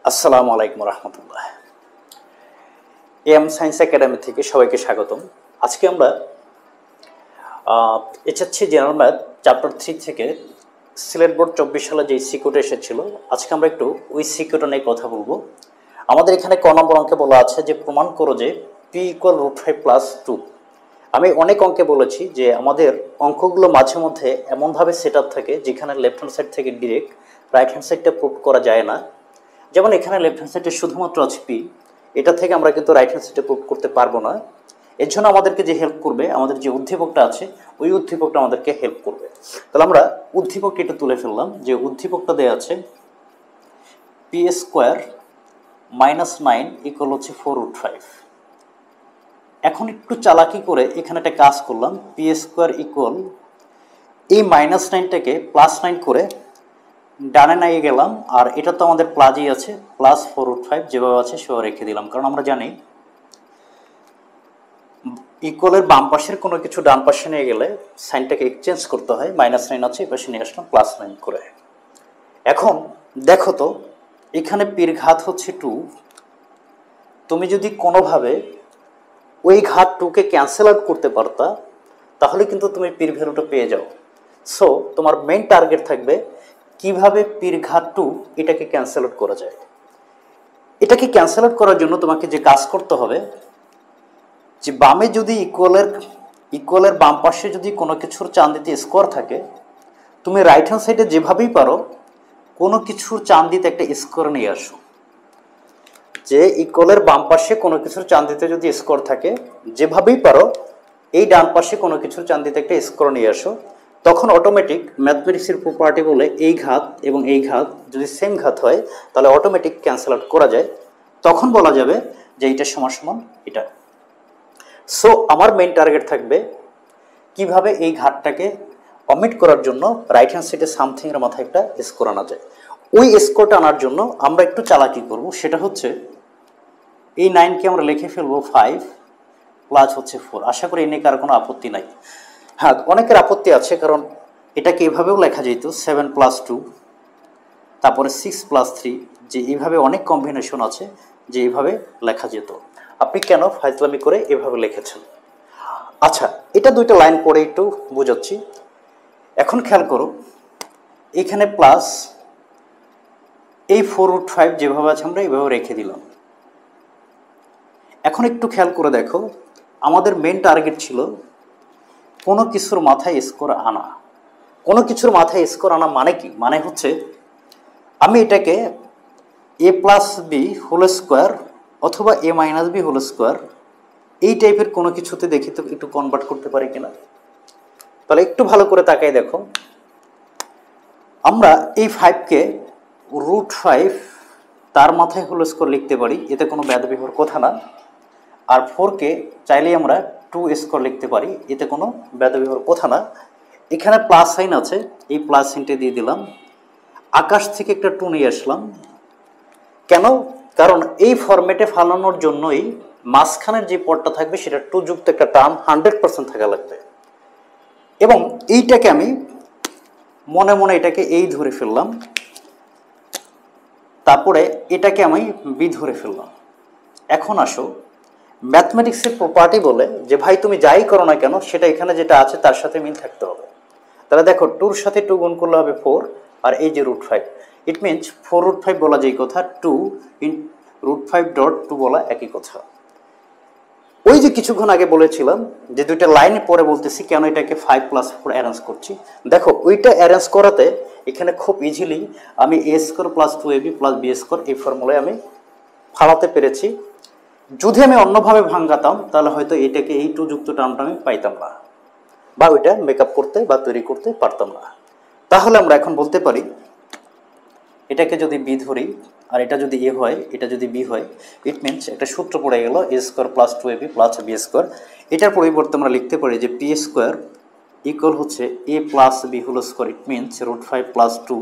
আসসালামু আলাইকুম রহমতুল্লাহ। M science academy থেকে সবাইকে স্বাগতম। আজকে আমরা এইচএসসি জেনারেল ম্যাথ চ্যাপ্টার 3 থেকে সিলেট বোর্ড 24 সালে যে সিকিউটা এসেছিল, আজকে আমরা একটু ওই সিকিউটা নিয়ে কথা বলবো। আমাদের এখানে ক নম্বর অঙ্কে বলা আছে যে প্রমাণ করো যে পি ইকুয়াল √5 + 2। আমি অনেক অঙ্কে বলেছি যে আমাদের অঙ্কগুলো মাঝে মধ্যে এমনভাবে সেট আপ থাকে যেখানে লেফট হ্যান্ড সাইড থেকে ডিরেক্ট রাইট হ্যান্ড সাইডটা প্রুভ করা যায় না। যেমন এখানে লেফট হ্যান্ড সাইডে শুধুমাত্র আছে পি, এটা থেকে আমরা কিন্তু রাইট হ্যান্ড সাইডে প্রুভ করতে পারবো না। এর জন্য আমাদেরকে যে হেল্প করবে, আমাদের যে উদ্দীপকটা আছে ওই উদ্দীপকটা আমাদেরকে হেল্প করবে। তাহলে আমরা উদ্দীপকটা একটু তুলে ফেললাম। যে উদ্দীপকটা দেওয়া আছে p² - 9 ইকুয়াল হচ্ছে 4√5। এখন একটু চালাকি করে এখানে একটা কাজ করলাম, p² ইকুয়াল এই -9টাকে +9 করে ডানে নিয়ে গেলাম, আর এটা তো আমাদের প্লাসই আছে, +4√5 যেভাবে আছে সেভাবে রেখে দিলাম। কারণ আমরা জানি ইকুয়ালের বাম পাশের কোনো কিছু ডান পাশে নিয়ে গেলে সাইনটাকে এক্সচেঞ্জ করতে হয়। -9 আছে, এই পাশে নিয়ে আসলাম +9 করে। এখন দেখো তো এখানে পির ঘাত হচ্ছে 2। তুমি যদি কোনোভাবে ওই ঘাত 2কে ক্যান্সেল আউট করতে পারতা তাহলে কিন্তু তুমি পির ভ্যালুটা পেয়ে যাও। সো তোমার মেইন টার্গেট থাকবে কিভাবে পির ঘাত 2 এটাকে ক্যান্সেল আউট করা যায়। এটাকে ক্যান্সেল আউট করার জন্য তোমাকে যে কাজ করতে হবে, যে বামে যদি ইকুয়ালের বাম পাশে যদি কোনো কিছুর চান দিতে স্কোয়ার থাকে, তুমি রাইট হ্যান্ড সাইডে যেভাবেই পারো কোনো কিছুর চান দিতে একটা স্কোয়ার নিয়ে আসো। যে ইকুয়ালের বাম পাশে কোনো কিছুর চান দিতে যদি স্কোয়ার থাকে, যেভাবেই পারো এই ডান পাশে কোনো কিছুর চান দিতে একটা স্কোয়ার নিয়ে আসো। তখন অটোমেটিক ম্যাথমেটিক্সের প্রপার্টি বলে এই ঘাত এবং এই ঘাত যদি সেম ঘাত হয় তাহলে অটোমেটিক ক্যান্সেল আউট করা যায়। তখন বলা যাবে যে এইটা সমান সমান এটা। সো আমার মেইন টার্গেট থাকবে কিভাবে এই ঘাতটাকে অমিট করার জন্য রাইট হ্যান্ড সাইডে সামথিংয়ের মাথায় একটা স্কোর আনা যায়। ওই স্কোরটা আনার জন্য আমরা একটু চালাকি করব। সেটা হচ্ছে এই 9কে আমরা লিখে ফেলবো 5 প্লাস হচ্ছে 4। আশা করি এনে কার কোনো আপত্তি নাই। হ্যাঁ, অনেকের আপত্তি আছে, কারণ এটাকে এভাবেও লেখা যেত 7 + 2, তারপরে 6 + 3, যে এইভাবে অনেক কম্বিনেশন আছে যে এইভাবে লেখা যেত। আপনি কেন ফাইজলামি করে এভাবে লিখেছেন? আচ্ছা, এটা দুইটা লাইন পড়ে একটু বোঝাচ্ছি। এখন খেয়াল করো, এখানে প্লাস এই 4√5 যেভাবে আছে আমরা এইভাবে রেখে দিলাম। এখন একটু খেয়াল করে দেখো, আমাদের মেন টার্গেট ছিল কোনো কিছুর মাথায় স্কোর আনা। কোনো কিছুর মাথায় স্কোর আনা মানে কি? মানে হচ্ছে আমি এটাকে a+b² অথবা a-b² এই টাইপের কোনো কিছুতে দেখি তো একটু কনভার্ট করতে পারি কিনা। তাহলে একটু ভালো করে তাকাই দেখো, আমরা এই 5কে √5 তার মাথায় হোল স্কোয়ার লিখতে পারি, এতে কোনো বেদবিহর কথা না। আর 4কে চাইলেই আমরা 2² লিখতে পারি, এতে কোনো বেদবিহর কথা না। এখানে প্লাস সাইন আছে, এই প্লাস সাইনটা দিয়ে দিলাম। আকাশ থেকে একটা 2 নিয়ে আসলাম। কেন? কারণ এই ফরম্যাটে ফালানোর জন্যই মাঝখানের যে পদটা থাকবে সেটা 2 যুক্ত একটা টার্ম 100% থাকা লাগবে। এবং এইটাকে আমি মনে মনে এটাকে এই ধরে ফেললাম, তারপরে এটাকে আমি বি ধরে ফেললাম। এখন আসো, ম্যাথমেটিক্সের প্রপার্টি বলে যে ভাই তুমি যাই করো না কেন সেটা এখানে যেটা আছে তার সাথে মিল থাকতে হবে। তাহলে দেখো 2-র সাথে 2 গুণ করলে হবে 4, আর এই যে √5, ইট মিনস 4√5 বলা যেই কথা, 2 √5.2 বলা একই কথা। ওই যে কিছুক্ষণ আগে বলেছিলাম যে দুইটা লাইনে পরে বলতেছি কেন এটাকে 5 + 4 অ্যারেঞ্জ করছি। দেখো ওইটা অ্যারেঞ্জ করাতে এখানে খুব ইজিলি আমি a² + 2ab + b² এই ফর্মুলায় আমি ফালাতে পেরেছি। যদি আমি অন্যভাবে ভাঙাতাম তাহলে হয়তো এটাকে এই 2 যুক্ত টার্মটা আমি পাইতাম না, বা ওইটা মেকআপ করতে বা তৈরি করতে পারতাম না। তাহলে আমরা এখন বলতে পারি এটাকে যদি বি ধরি আর এটা যদি এ হয়, এটা যদি বি হয়, ইট মিনস একটা সূত্র পড়ে গেল a² + 2ab + b²। এটার পরিবর্তে আমরা লিখতে পারি যে p² ইকুয়াল হচ্ছে a+b²। ইট মিনস √5 + 2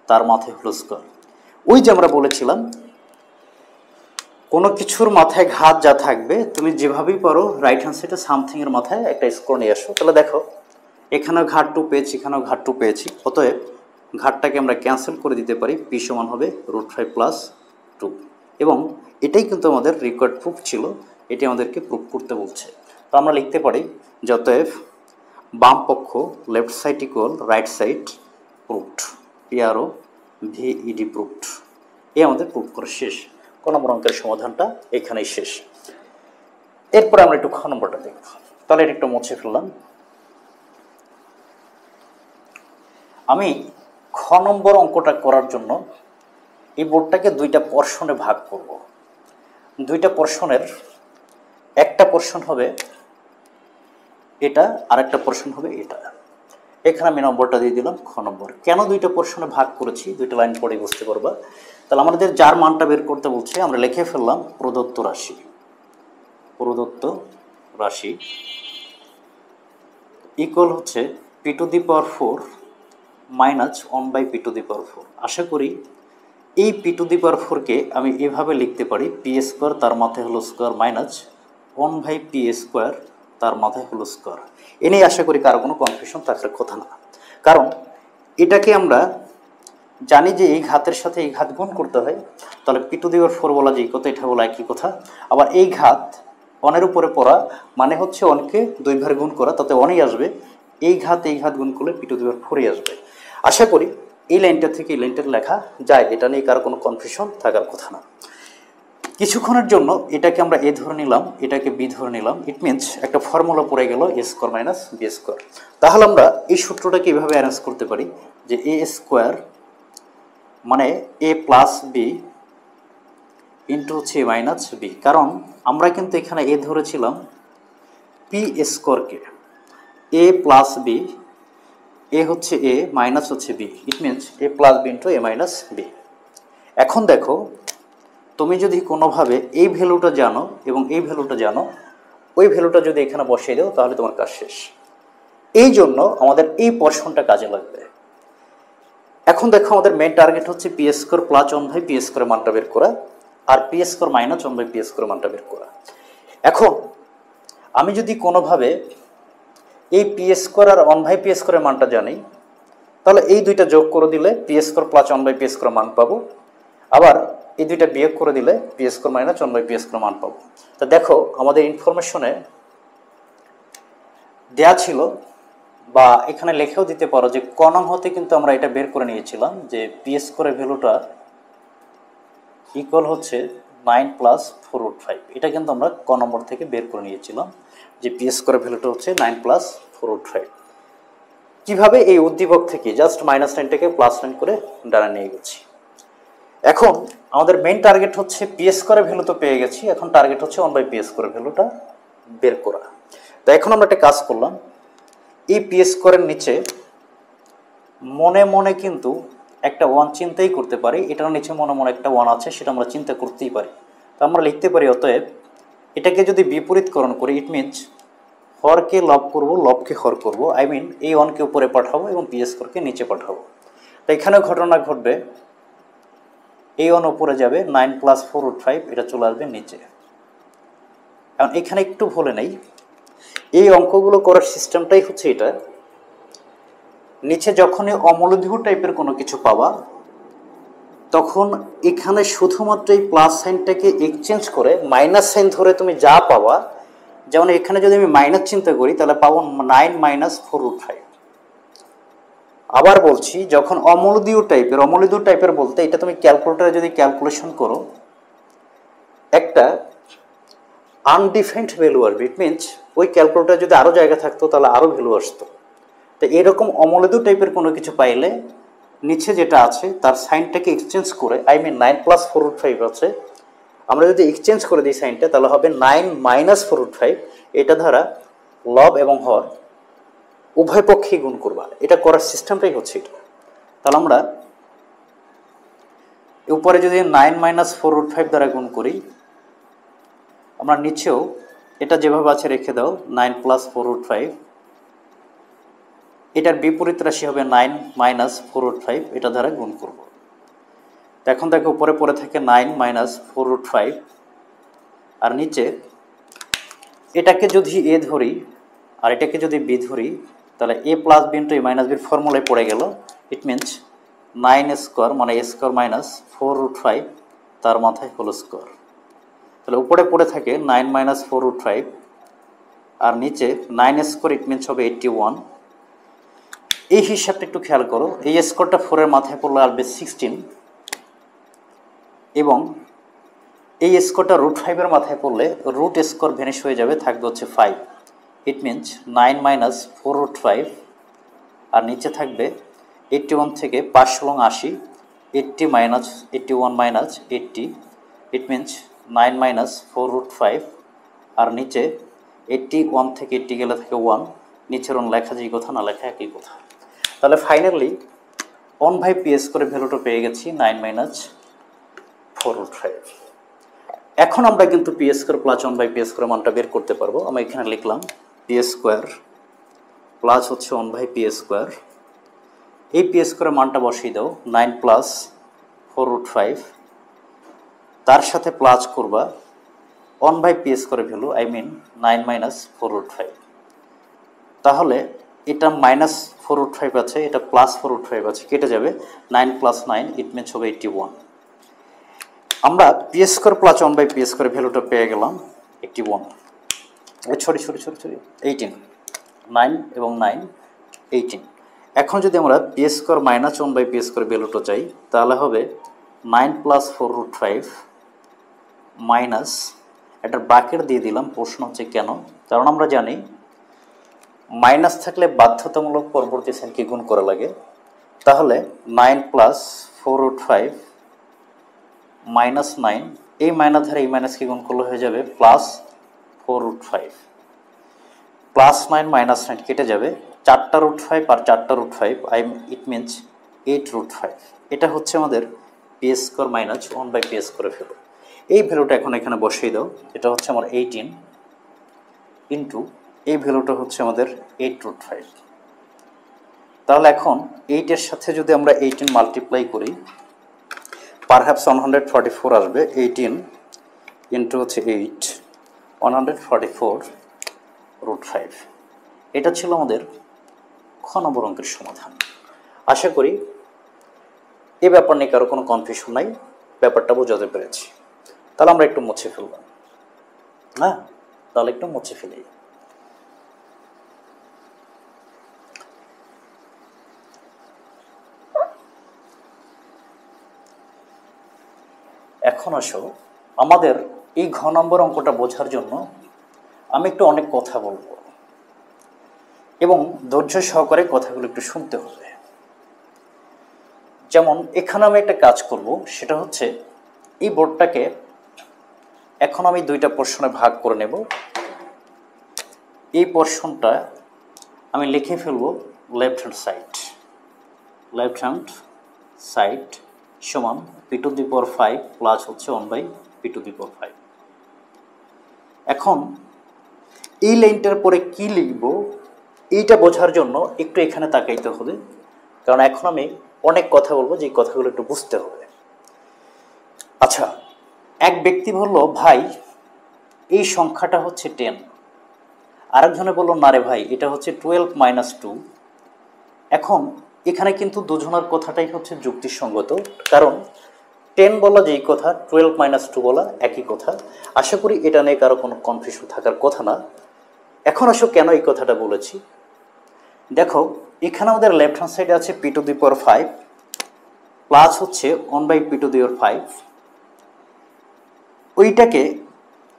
তার মাথায় হোল স্কোয়ার। ওই যে আমরা বলেছিলাম কোনো কিছুর মাথায় ঘাত যা থাকবে তুমি যেভাবেই পারো রাইট হ্যান্ড সাইডে সামথিংয়ের মাথায় একটা স্কোর নিয়ে আসো। তাহলে দেখো এখানেও ঘাট 2 পেয়েছি, এখানেও ঘাট 2 পেয়েছি। অতএব ঘাটটাকে আমরা ক্যান্সেল করে দিতে পারি, পি সমান হবে √5 + টু, এবং এটাই কিন্তু আমাদের রিকোয়ার্ড প্রুফ ছিল, এটি আমাদেরকে প্রুফ করতে বলছে। তো আমরা লিখতে পারি যতএব বাম পক্ষ left side equal right side proved, P R O V E D proved. এ আমাদের প্রুফ করা শেষ। ক নম্বর অঙ্কের সমাধানটা এখানেই শেষ। এরপরে আমরা একটু খ নম্বরটা দেখব। তাহলে এটা একটু মুছে ফেললাম। আমি খ নম্বর অঙ্কটা করার জন্য এই বোর্ডটাকে দুইটা পোরশনে ভাগ করব। দুইটা পোরশনের একটা পোরশন হবে এটা, আর একটা পোরশন হবে এটা। এখানে আমি নম্বরটা দিয়ে দিলাম খ নম্বর। কেন দুইটা পোরশনে ভাগ করেছি দুইটা লাইন পড়ে বুঝতে পারবা। তাহলে আমাদের যার মানটা বের করতে বলছে আমরা লিখে ফেললাম প্রদত্ত রাশি, প্রদত্ত রাশি ইকুয়াল হচ্ছে P to the power 4 minus 1/p⁴। আশা করি এই পি টু দি পাওয়ার 4কে আমি এভাবে লিখতে পারি পি স্কোয়ার তার মাথায় হলো স্কোয়ার মাইনাস 1/p² তার মাথায় হলো স্কোয়ার। এ নিয়ে আশা করি কারো কোনো কনফিউশন থাকার কথা না, কারণ এটাকে আমরা জানি যে এই ঘাতের সাথে এই ঘাত গুণ করতে হয়। তাহলে পি টু দি পাওয়ার 4 বলা যেই কথা, এটা বলা একই কথা। আবার এই ঘাত অনের উপরে পড়া মানে হচ্ছে অনকে দুইবার গুণ করা, তাতে অনেই আসবে। এই ঘাত গুণ করলে পি টু দি পাওয়ার 4ই আসবে। আশা করি এই লাইনটা থেকে এই লাইনটার লেখা যায়, এটা নিয়ে কারো কোনো কনফিউশন থাকার কথা না। কিছুক্ষণের জন্য এটাকে আমরা এ ধরে নিলাম, এটাকে বি ধরে নিলাম। ইট মিনস একটা ফর্মুলা পড়ে গেল এ স্কোয়ার মাইনাস বি স্কোয়ার। তাহলে আমরা এই সূত্রটাকে এভাবে অ্যারেঞ্জ করতে পারি যে এ স্কোয়ার মানে এ প্লাস বি ইন্টু হচ্ছে এ মাইনাস বি। কারণ আমরা কিন্তু এখানে এ ধরেছিলাম পি স্কোয়ারকে, এ প্লাস বি, এ হচ্ছে এ মাইনাস হচ্ছে B, it means A plus B into A minus B. এখন দেখো তুমি যদি কোনোভাবে এই ভ্যালুটা জানো এবং এই ভ্যালুটা জানো, ওই ভ্যালুটা যদি এখানে বসিয়ে দাও তাহলে তোমার কাজ শেষ। এই জন্য আমাদের এই পোরশনটা কাজে লাগবে। এখন দেখো আমাদের মেন টার্গেট হচ্ছে পি স্কোয়ার প্লাস 1/p² মানটা বের করা, আর পি স্কোয়ার মাইনাস 1/p² মানটা বের করা। এখন আমি যদি কোনোভাবে এই পি স্কোয়ার আর 1/p² মানটা জানি, তাহলে এই দুইটা যোগ করে দিলে পি স্কোয়ার প্লাস 1/p² মান পাবো। আবার এই দুইটা বিয়োগ করে দিলে পি স্কোয়ার মাইনাস 1/p² মান পাবো। তো দেখো আমাদের ইনফরমেশনে দেয়া ছিল, বা এখানে লেখেও দিতে পারো যে ক নং হতে কিন্তু আমরা এটা বের করে নিয়েছিলাম যে পি স্কোয়ারের ভ্যালুটা ইকুয়াল হচ্ছে 9 + 4√5। এটা কিন্তু আমরা ক নম্বর থেকে বের করে নিয়েছিলাম যে পি স্কোয়ারের ভ্যালুটা হচ্ছে 9 + 4√5। কিভাবে এই উদ্দীপক থেকে জাস্ট -9টাকে +9 করে ডানে নিয়ে গেছি। এখন আমাদের মেইন টার্গেট হচ্ছে পি স্কোয়ারের ভ্যালু তো পেয়ে গেছি, এখন টার্গেট হচ্ছে 1/p² ভ্যালুটা বের করা। তো এখন আমরা একটা কাজ করলাম, এই পি স্কোয়ারের নিচে মনে মনে কিন্তু একটা 1 চিন্তাই করতে পারি, এটার নিচে মনে মনে একটা 1 আছে, সেটা আমরা চিন্তা করতেই পারি। তো আমরা লিখতে পারি অতএব এটাকে যদি বিপরীতকরণ করি, ইট মিনস হরকে লব করব, লবকে হর করব, আই মিন এই 1কে উপরে পাঠাবো এবং পি স্কোয়ারকে নিচে পাঠাবো। তো এখানেও ঘটনা ঘটবে, এই 1 উপরে যাবে, 9 + 4√5 এটা চলে আসবে নিচে। কারণ এখানে একটু ভুলে নেই, এই অঙ্কগুলো করার সিস্টেমটাই হচ্ছে এটা। নিচে যখনই অমূলধীয় টাইপের কোনো কিছু পাবা, তখন এখানে শুধুমাত্র এই প্লাস সাইনটাকে এক্সচেঞ্জ করে মাইনাস সাইন ধরে তুমি যা পাবা, যেমন এখানে যদি আমি মাইনাস চিন্তা করি তাহলে পাবো 9 - 4√5। আবার বলছি, যখন অমূলধীয় টাইপের বলতে এটা তুমি ক্যালকুলেটরে যদি ক্যালকুলেশন করো, একটা আনডিফাইন্ড ভ্যালু আসবে। ইট মিনস ওই ক্যালকুলেটর যদি আরও জায়গা থাকতো তাহলে আরও ভ্যালু আসতো। তো এরকম অমূলধীয় টাইপের কোনো কিছু পাইলে নিচে যেটা আছে তার সাইনটাকে এক্সচেঞ্জ করে, আই মিন 9 + 4√5 আছে, আমরা যদি এক্সচেঞ্জ করে দিই সাইনটা, তাহলে হবে 9 - 4√5। এটা দ্বারা লব এবং হর উভয় পক্ষেই গুণ করবা। এটা করার সিস্টেমটাই হচ্ছে এটা। তাহলে আমরা উপরে যদি 9 - 4√5 দ্বারা গুণ করি, আমরা নিচেও এটা যেভাবে আছে রেখে দাও 9 + 4√5, এটার বিপরীত রাশি হবে 9 - 4√5, এটা দ্বারা গুণ করব। তো এখন দেখো উপরে পড়ে থাকে 9 - 4√5, আর নিচে এটাকে যদি এ ধরি আর এটাকে যদি বি ধরি, তাহলে a + b * a - b ফর্মুলায় পড়ে গেল। ইট মিনস 9² মানে a² - 4√5 তার মাথায় হোল স্কোয়ার। তাহলে উপরে পড়ে থাকে 9 মাইনাস 4√5 আর নিচে 9 স্কোয়ার, ইট মিনস হবে 81। এই হিসাবটা একটু খেয়াল করো, এই স্কোয়ারটা 4-এর মাথায় পড়লে আসবে 16 এবং এই স্কোয়ারটা √5-এর মাথায় পড়লে রুট স্কোয়ার ভ্যানিশ হয়ে যাবে, থাকবে হচ্ছে 5। ইট মিনস 9 মাইনাস 4√5 আর নিচে থাকবে 81 থেকে 5 × 80, 80 minus 81 minus 80, it means 9 minus 4√5 আর নিচে 81 থেকে 80 গেলে থাকে 1, নিচের অন লেখা যেই কথা না লেখা একই কথা। তাহলে ফাইনালি 1/p² করে ভ্যালুটা পেয়ে গেছি 9 মাইনাস 4√5। এখন আমরা কিন্তু p² প্লাস 1/p² মানটা বের করতে পারবো। আমরা এখানে লিখলাম p² প্লাস হচ্ছে 1/p²। এই p² মানটা বসিয়ে দাও 9 প্লাস 4√5, তার সাথে প্লাস করবা 1/p² value, I mean 9 minus 4√5। তাহলে এটা মাইনাস 4√5 আছে, এটা প্লাস 4√5 আছে, কেটে যাবে 9 প্লাস 9, ইট মিনস হবে 81। আমরা p² প্লাস 1/p² ভ্যালুটা পেয়ে গেলাম 81, সরি 18, 9 এবং 9 18। এখন যদি আমরা p² মাইনাস 1/p² ভ্যালুটা চাই তাহলে হবে 9 প্লাস 4√5 মাইনাস, একটা ব্র্যাকেট দিয়ে দিলাম। প্রশ্ন হচ্ছে কেন, কারণ আমরা জানি মাইনাস থাকলে বাধ্যতামূলক পরবর্তী সাইনকে গুণ করা লাগে। তাহলে 9 প্লাস 4√5 মাইনাস 9, এই মাইনাস ধারে এই মাইনাসকে গুণ করলে হয়ে যাবে প্লাস 4√5, প্লাস 9 মাইনাস 9 কেটে যাবে, 4টা √5 আর 4টা √5, ইট মিনস 8√5। এটা হচ্ছে আমাদের p² মাইনাস 1/p² ভ্যালু। এই ভ্যালুটা এখন এখানে বসিয়ে দাও, এটা হচ্ছে আমার 18 ইন্টু এই ভ্যালুটা হচ্ছে আমাদের 8√5। তাহলে এখন 8-এর সাথে যদি আমরা 18 মাল্টিপ্লাই করি, পারহ্যাপস 144 আসবে। 18 ইন্টু হচ্ছে 8, 144√5। এটা ছিল আমাদের খ নম্বর অঙ্কের সমাধান। আশা করি এই ব্যাপার নিয়ে কারো কোনো কনফিউশন নাই, ব্যাপারটা বোঝাতে পেরেছি। তাহলে আমরা একটু মুছে ফেলব, হ্যাঁ, তাহলে একটু মুছে ফেলি। এখন আসো, আমাদের এই ঘ নম্বর অঙ্কটা বোঝার জন্য আমি একটু অনেক কথা বলবো এবং ধৈর্য সহকারে কথাগুলো একটু শুনতে হবে। যেমন এখানে আমি একটা কাজ করব, সেটা হচ্ছে এই বোর্ডটাকে এখন আমি দুইটা পোর্শনে ভাগ করে নেব। এই পোর্শনটা আমি লিখে ফেলবো লেফট হ্যান্ড সাইড সমান p⁵ প্লাস হচ্ছে 1/p⁵। এখন এই লাইনটার পরে কি লিখব এইটা বোঝার জন্য একটু এখানে তাকাইতে হবে, কারণ এখন আমি অনেক কথা বলবো, যে কথাগুলো একটু বুঝতে হবে। আচ্ছা, এক ব্যক্তি বলল, ভাই এই সংখ্যাটা হচ্ছে 10, আরেকজনে বলল, না রে ভাই এটা হচ্ছে 12 মাইনাস 2। এখন এখানে কিন্তু দুজনের কথাটাই হচ্ছে যুক্তিসঙ্গত, কারণ 10 বলা যেই কথা, 12 মাইনাস 2 বলা একই কথা। আশা করি এটা নিয়ে কারো কোনো কনফিউশন থাকার কথা না। এখন আসো কেন এই কথাটা বলেছি, দেখো এখানে আমাদের লেফট হ্যান্ড সাইডে আছে p⁵ প্লাস হচ্ছে 1/p⁵। ওইটাকে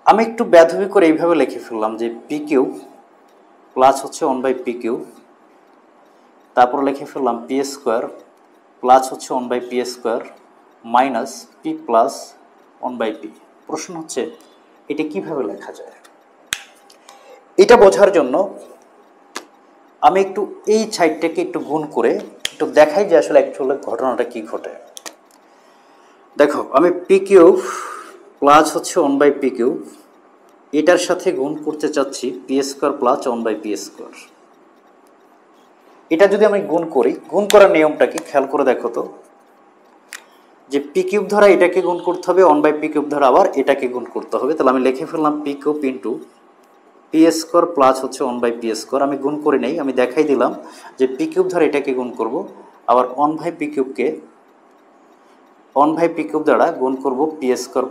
আমি একটু ব্যাধবি করে এইভাবে লিখে ফেললাম যে p³ প্লাস হচ্ছে 1/p³, তারপর লিখে ফেললাম p² প্লাস হচ্ছে 1/p² minus p plus 1/p। প্রশ্ন হচ্ছে এটা কিভাবে লেখা যায়। এটা বোঝার জন্য আমি একটু এই সাইডটাকে একটু গুণ করে একটু দেখাই যে আসলে অ্যাকচুয়ালি ঘটনাটা কি ঘটে। দেখো আমি p³ প্লাস হচ্ছে 1/p³ এটার সাথে গুণ করতে চাচ্ছি p² প্লাস 1/p²। এটা যদি আমি গুণ করি, গুণ করার নিয়মটা কি খেয়াল করে দেখো তো, যে p³ দ্বারা এটাকে গুণ করতে হবে, 1/p³ দ্বারা আবার এটাকে গুণ করতে হবে। তাহলে আমি লিখে ফেললাম p³ ইন্টু p² প্লাস হচ্ছে 1/p²। আমি গুণ করে নেই, আমি দেখাই দিলাম যে p³ দ্বারা এটাকে গুণ করব, আবার 1/p³ কে 1/p³ দ্বারা গুণ করব p²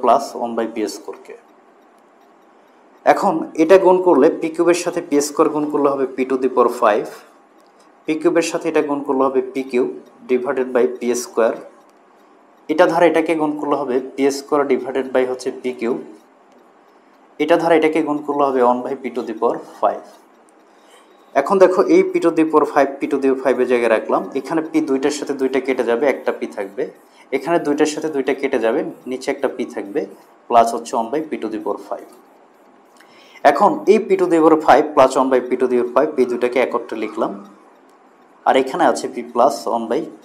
প্লাস 1/p²কে। এখন এটা গুণ করলে p³ এর সাথে p² গুণ করলে হবে p⁵, p³ এর সাথে এটা গুণ করলে হবে p³ ডিভাইডেড বাই p², এটা ধারা এটাকে গুণ করলে হবে p² ডিভাইডেড বাই হচ্ছে p³, এটা ধারা এটাকে গুণ করলে হবে 1/p⁵। এখন দেখো এই p⁵ এর জায়গায় রাখলাম, এখানে p দুইটার সাথে দুইটা কেটে যাবে, একটা p থাকবে, এখানে দুইটার সাথে দুইটা কেটে যাবে, নিচে একটা p থাকবে, প্লাস হচ্ছে 1/p⁵। এখন এই p⁵ প্লাস 1/p⁵ এই দুটাকে একত্রে লিখলাম, আর এখানে আছে p প্লাস 1/p।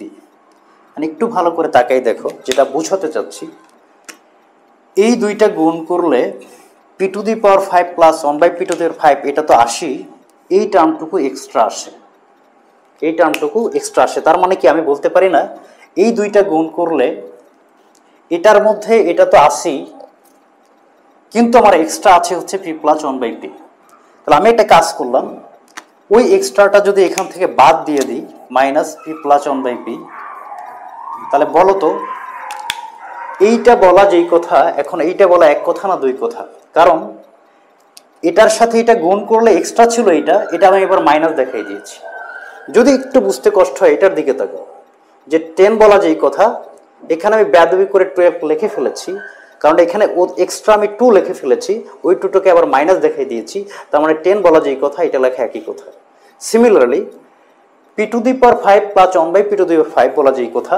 মানে একটু ভালো করে তাকাই দেখো, যেটা বুঝাতে চাচ্ছি, এই দুইটা গুণ করলে p⁵ প্লাস 1/p⁵ এটা তো 80, এই টার্মটুকু এক্সট্রা আসে, এই টার্মটুকু এক্সট্রা আসে। তার মানে কি আমি বলতে পারি না এই দুইটা গুণ করলে এটার মধ্যে এটা তো 80, কিন্তু আমার এক্সট্রা আছে হচ্ছে p প্লাস 1/p। তাহলে আমি একটা কাজ করলাম, ওই এক্সট্রাটা যদি এখান থেকে বাদ দিয়ে দিই মাইনাস p প্লাস 1/p, তাহলে বলো তো এইটা বলা যেই কথা, এখন এইটা বলা এক কথা না দুই কথা? কারণ এটার সাথে এটা গুণ করলে এক্সট্রা ছিল, এটা আমি এবার মাইনাস দেখাই দিয়েছি। যদি একটু বুঝতে কষ্ট হয় এটার দিকে তাকাও, যে 10 বলা যেই কথা, এখানে আমি বেয়াদবি করে 12 লিখে ফেলেছি, কারণ এখানে এক্সট্রা আমি 2 লিখে ফেলেছি, ওই 2টাকে আবার মাইনাস দেখাই দিয়েছি, তার মানে 10 বলা যেই কথা এটা লেখা একই কথা। সিমিলারলি p⁵ প্লাস 1/p⁵ বলা যেই কথা,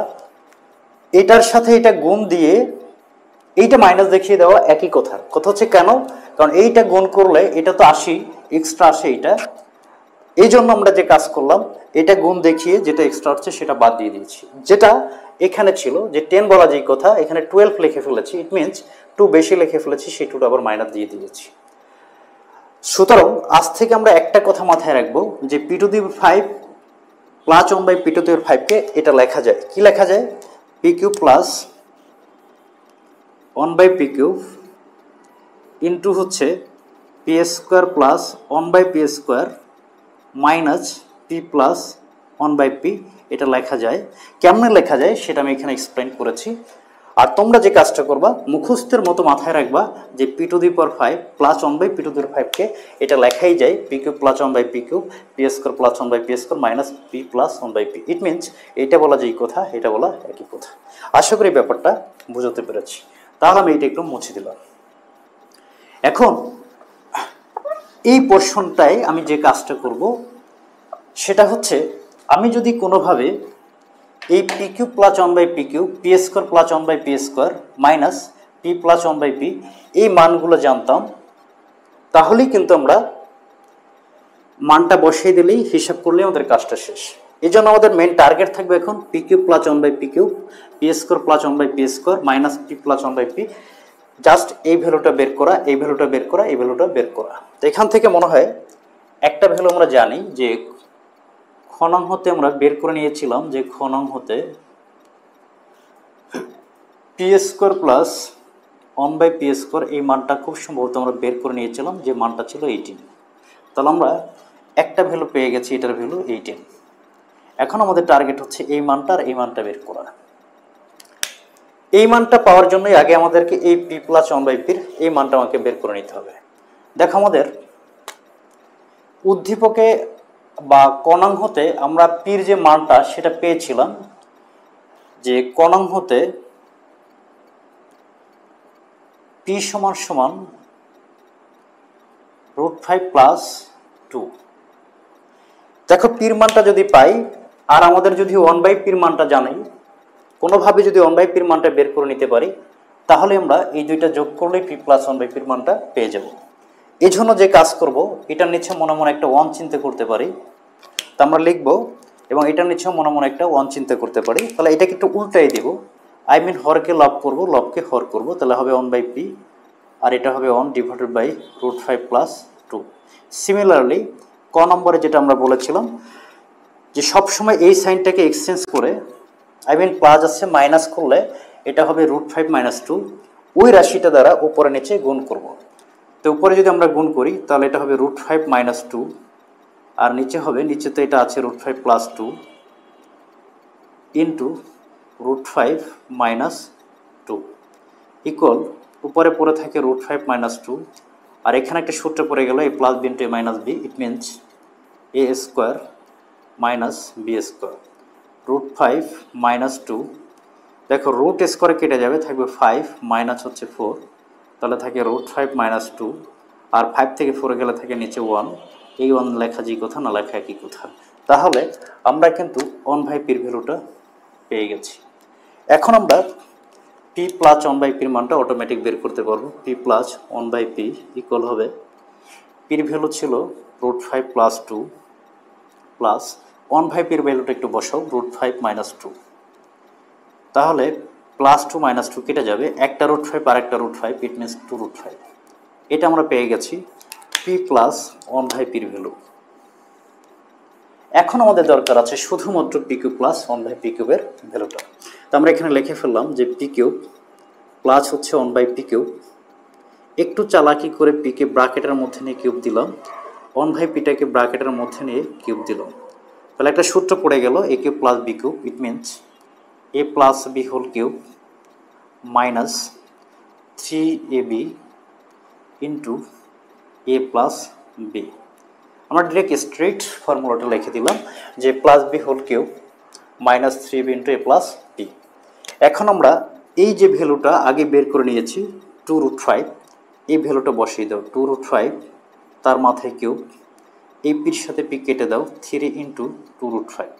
এটার সাথে এটা গুণ দিয়ে এইটা মাইনাস দেখিয়ে দেওয়া একই কথা। কথা হচ্ছে কেন? কারণ এইটা গুণ করলে এটা তো 80, এক্সট্রা আসে এইটা, এই জন্য আমরা যে কাজ করলাম এটা গুণ দেখিয়ে যেটা এক্সট্রা হচ্ছে সেটা বাদ দিয়ে দিয়েছি। যেটা এখানে ছিল যে 10 বলা যেই কথা, এখানে 12 লিখে ফেলেছি, ইট মিনস 2 বেশি লিখে ফেলেছি, সেই 2টা আবার মাইনাস দিয়ে দিয়েছি। সুতরাং আজ থেকে আমরা একটা কথা মাথায় রাখবো যে p⁵ প্লাস 1/p⁵কে এটা লেখা যায়, কি লেখা যায়? p³ প্লাস 1/p³ ইন্টু হচ্ছে p² plus 1/p² minus p plus 1/p, এটা লেখা যায়। কেমনে লেখা যায় সেটা আমি এখানে এক্সপ্লেন করেছি। আর তোমরা যে কাজটা করবা মুখস্থের মতো মাথায় রাখবা যে p⁵ প্লাস 1/p⁵কে এটা লেখাই যায় p³ plus 1/p³ p² plus 1/p² minus p plus 1/p। It means এটা বলা যেই কথা এটা বলা একই কথা। আশা করি ব্যাপারটা বুঝতে পেরেছি। তাহলে আমি এটা একটু মুছে দিলাম। এখন এই পোর্শনটায় আমি যে কাজটা করব সেটা হচ্ছে, আমি যদি কোনোভাবে এই p³ plus 1/p³ p² plus 1/p² minus p plus 1/p এই মানগুলো জানতাম, তাহলেই কিন্তু আমরা মানটা বসিয়ে দিলেই হিসাব করলেই আমাদের কাজটা শেষ। এই জন্য আমাদের মেন টার্গেট থাকবে এখন p³ plus 1/p³ p² plus 1/p² minus p plus 1/p, just এই ভ্যালুটা বের করা, এই ভ্যালুটা বের করা, এই ভ্যালুটা বের করা। তো এখান থেকে মনে হয় একটা ভ্যালু আমরা জানি যে খ নং হতে আমরা বের করে নিয়েছিলাম, যে খ নং হতে p² প্লাস 1/p² এই মানটা খুব সম্ভবত আমরা বের করে নিয়েছিলাম, যে মানটা ছিল 18। তাহলে আমরা একটা ভ্যালু পেয়ে গেছি, এটার ভ্যালু 18। এখন আমাদের টার্গেট হচ্ছে এই মানটা আর এই মানটা বের করা। এই মানটা পাওয়ার জন্যই আগে আমাদেরকে এই p প্লাস 1/p এই মানটা আমাকে বের করে নিতে হবে। দেখো আমাদের উদ্দীপকে বা ক নং হতে আমরা পির যে মানটা সেটা পেয়েছিলাম, যে ক নং হতে p সমান সমান √5 প্লাস 2। দেখো পির মানটা যদি পাই আর আমাদের যদি 1/p মানটা জানি, কোনোভাবে যদি 1/p মানটা বের করে নিতে পারি, তাহলে আমরা এই দুইটা যোগ করলেই p প্লাস 1/p মানটা পেয়ে যাব। এই জন্য যে কাজ করব, এটার নিচে মনে মনে একটা 1 চিন্তা করতে পারি, তা আমরা লিখব, এবং এটার নিচেও মনে মনে একটা 1 চিন্তা করতে পারি। তাহলে এটাকে একটু উল্টাই দেব, আই মিন হরকে লব করব, লবকে হর করব, তাহলে হবে 1/p আর এটা হবে 1 ডিভাইডেড বাই √5 প্লাস 2। সিমিলারলি ক নম্বরে যেটা আমরা বলেছিলাম যে সবসময় এই সাইনটাকে এক্সচেঞ্জ করে, আই মিন প্লাস আছে মাইনাস করলে এটা হবে √5 মাইনাস 2, ওই রাশিটা দ্বারা উপরে নিচে গুণ করব। তো উপরে যদি আমরা গুণ করি তাহলে এটা হবে √5 মাইনাস 2, আর নিচে হবে, নিচে তো এটা আছে √5 প্লাস 2 ইন্টু √5 মাইনাস 2 ইকুয়াল উপরে পড়ে থাকে √5 মাইনাস 2 আর এখানে একটা সূত্র পড়ে গেল a plus b into a minus b it means a square minus b square √5 minus 2 দেখো রুট স্কোয়ারে কেটে যাবে থাকবে 5 মাইনাস হচ্ছে 4 তাহলে থাকে √5 মাইনাস 2 আর 5 থেকে 4 গেলে থাকে নিচে 1 এই 1 লেখা যে কথা না লেখা একই কথা তাহলে আমরা কিন্তু 1/p এর ভ্যালুটা পেয়ে গেছি এখন আমরা p প্লাস 1/p এর মানটা অটোমেটিক বের করতে পারবো p প্লাস 1/p ইকুয়াল হবে p এর ভ্যালু ছিল √5 প্লাস 2 প্লাস 1/p এর ভ্যালুটা একটু বসাও √5 মাইনাস 2 তাহলে প্লাস 2 মাইনাস 2 কেটে যাবে একটা √5 আর একটা √5 ইট মিনস 2√5 এটা আমরা পেয়ে গেছি p প্লাস 1/p এর ভ্যালু এখন আমাদের দরকার আছে শুধুমাত্র pq প্লাস 1/p কিউবের ভ্যালুটা তো আমরা এখানে লিখে ফেললাম যে pq প্লাস হচ্ছে 1/p কিউব একটু চালাকি করে p কে ব্র্যাকেটের মধ্যে নিয়ে কিউব দিলাম 1/p টাকে ব্র্যাকেটের মধ্যে নিয়ে কিউব দিলাম তাহলে একটা সূত্র পড়ে গেল a cube plus b cube it means a plus b whole cube minus 3ab into a plus b আমরা ডিরেক্ট স্ট্রেট ফর্মুলাটা লিখে দিলাম যে plus b whole cube minus 3ab into a plus b এখন আমরা এই যে ভ্যালুটা আগে বের করে নিয়েছি 2√5 এই ভ্যালুটা বসিয়ে দাও 2√5 তার মাথায় কিউব এই পির সাথে পি কেটে দাও 3 ইন্টু 2√5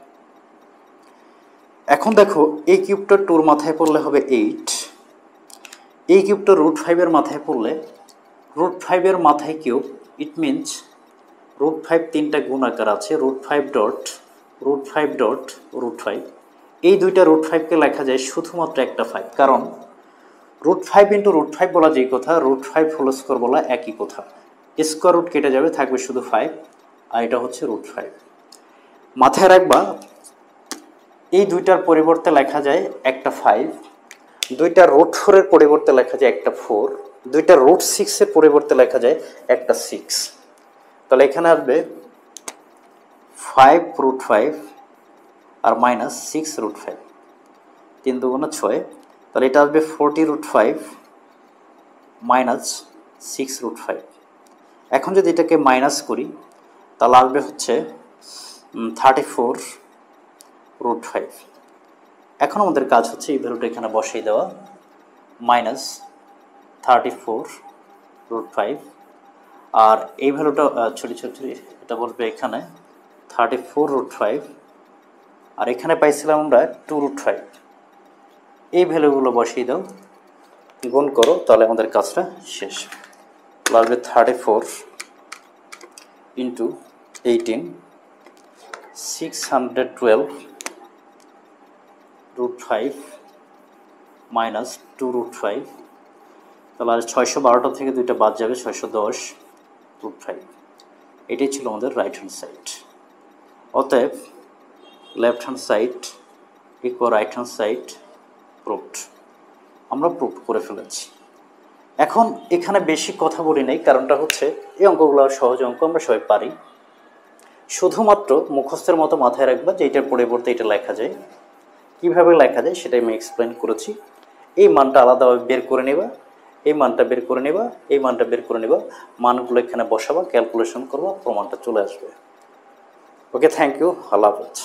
এখন দেখো এই কিউবটা 2 এর মাথায় পড়লে হবে 8 এই কিউবটা √5 এর মাথায় পড়লে √5 এর মাথায় কিউব ইট মিনস √5 তিনটা গুণ আকার আছে √5 ডট √5 এই দুইটা √5 কে লেখা যায় শুধুমাত্র একটা 5 কারণ √5 ইন্টু √5 বলা যেই কথা √5 হোল স্কোয়ার বলা একই কথা স্কোয়ার রুট কেটে যাবে থাকবে শুধু 5 আর এটা হচ্ছে √5 মাথায় রাখবা এই দুইটার পরিবর্তে লেখা যায় একটা 5 দুইটা √4 এর পরিবর্তে লেখা যায় একটা 4 দুইটা √6 এর পরিবর্তে লেখা যায় একটা 6 তাহলে এখানে আসবে 5√5 আর মাইনাস 6√5 3 দুগুণে 6 তাহলে এটা আসবে 40√5 মাইনাস 6√5 এখন যদি এটাকে মাইনাস করি তাহলে আসবে হচ্ছে 34√5 এখন আমাদের কাজ হচ্ছে এই ভ্যালুটা এখানে বসিয়ে দেওয়া মাইনাস 34√5 আর এই ভ্যালুটা ছোটি এটা বলবে এখানে 34√5 আর এখানে পাইছিলাম আমরা 2√5 এই ভ্যালুগুলো বসিয়ে দাও গুণ করো তাহলে আমাদের কাজটা শেষ লাগবে 34 ইন্টু 18 612√5 মাইনাস 2√5 তাহলে আর 612টা থেকে দুইটা বাদ যাবে 610√5 এটাই ছিল আমাদের রাইট হ্যান্ড সাইড অতএব left hand side equal right hand side proved আমরা প্রুভ করে ফেলেছি এখন এখানে বেশি কথা বলি নাই কারণটা হচ্ছে এই অঙ্কগুলো সহজ অঙ্ক আমরা সবাই পারি শুধুমাত্র মুখস্থের মতো মাথায় রাখবা যে এটার পরিবর্তে এটা লেখা যায় কিভাবে লেখা যায় সেটাই আমি এক্সপ্লেন করেছি এই মানটা আলাদাভাবে বের করে নেবা এই মানটা বের করে নেবা এই মানটা বের করে নেবা মানগুলো এখানে বসাবা ক্যালকুলেশন করবা প্রমাণটা চলে আসবে ওকে থ্যাংক ইউ আল্লাহ হাফেজ